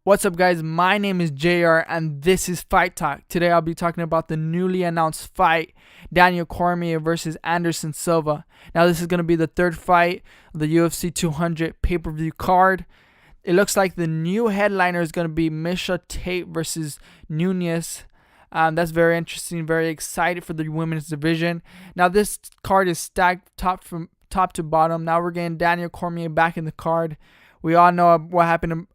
What's up, guys? My name is JR and this is Fight Talk. Today I'll be talking about the newly announced fight, Daniel Cormier versus Anderson Silva. Now this is going to be the third fight of the UFC 200 pay-per-view card. It looks like the new headliner is going to be Misha Tate versus Nunez. That's very interesting, very excited for the women's division. Now this card is stacked from top to bottom. Now we're getting Daniel Cormier back in the card. We all know what happened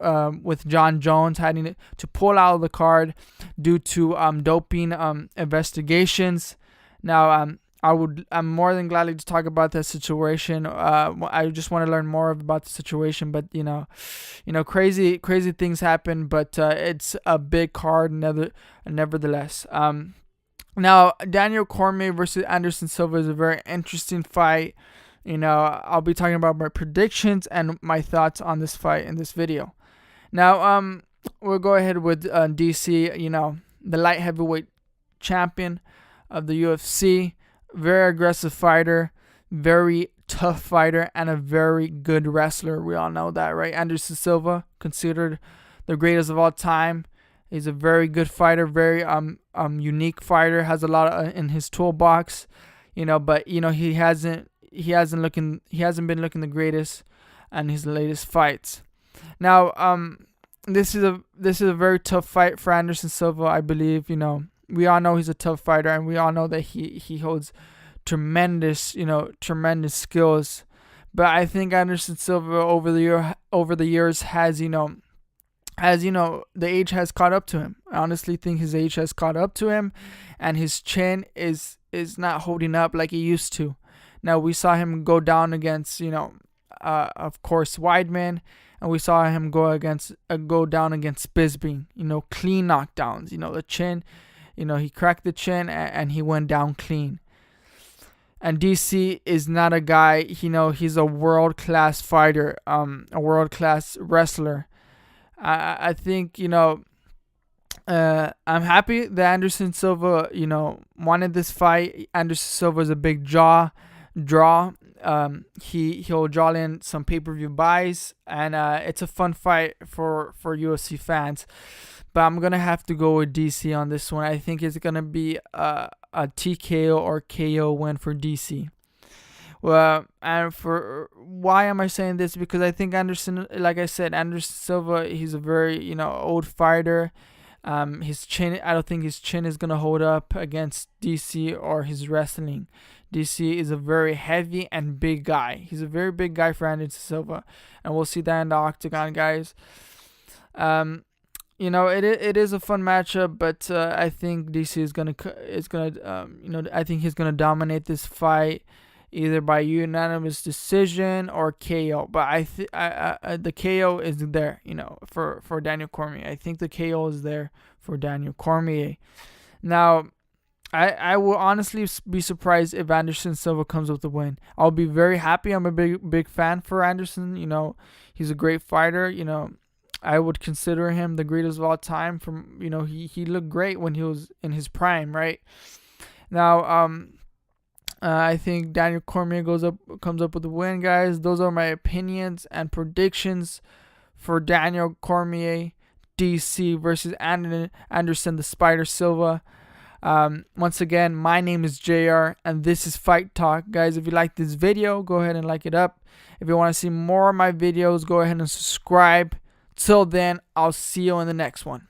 with John Jones having to pull out of the card due to doping investigations. Now, I'm more than gladly to talk about that situation. I just want to learn more about the situation, but crazy things happen. But it's a big card, nevertheless. Now Daniel Cormier versus Anderson Silva is a very interesting fight. I'll be talking about my predictions and my thoughts on this fight in this video. Now, we'll go ahead with DC, the light heavyweight champion of the UFC. Very aggressive fighter, very tough fighter, and a very good wrestler. We all know that, right? Anderson Silva, considered the greatest of all time. He's a very good fighter, very unique fighter, has a lot in his toolbox, but he hasn't been looking the greatest in his latest fights. Now, this is a very tough fight for Anderson Silva, I believe. We all know he's a tough fighter, and we all know that he holds tremendous skills. But I think Anderson Silva over the years has the age has caught up to him. I honestly think his age has caught up to him, and his chin is not holding up like it used to. Now, we saw him go down against, of course, Weidman, and we saw him go down against Bisping, clean knockdowns. The chin, he cracked the chin and he went down clean. And DC is not a guy, he's a world-class fighter, a world-class wrestler. I think, I'm happy that Anderson Silva, wanted this fight. Anderson Silva is a big draw. He'll draw in some pay-per-view buys, and it's a fun fight for UFC fans. But I'm gonna have to go with DC on this one. I think it's gonna be a TKO or KO win for DC. Well, and for why am I saying this? Because I think Anderson, like I said, Anderson Silva, he's a very old fighter. His chin, I don't think his chin is gonna hold up against DC or his wrestling. DC is a very heavy and big guy. He's a very big guy for Anderson Silva, and we'll see that in the octagon, guys. It is a fun matchup, but I think DC I think he's gonna dominate this fight, either by unanimous decision or KO. But the KO is there, for Daniel Cormier. I think the KO is there for Daniel Cormier. Now, I will honestly be surprised if Anderson Silva comes with the win. I'll be very happy. I'm a big fan for Anderson. He's a great fighter. I would consider him the greatest of all time. He looked great when he was in his prime, right? Now, I think Daniel Cormier comes up with the win, guys. Those are my opinions and predictions for Daniel Cormier, DC versus Anderson the Spider Silva. Once again, my name is JR, and this is Fight Talk. Guys, if you like this video, go ahead and like it up. If you want to see more of my videos, go ahead and subscribe. Till then, I'll see you in the next one.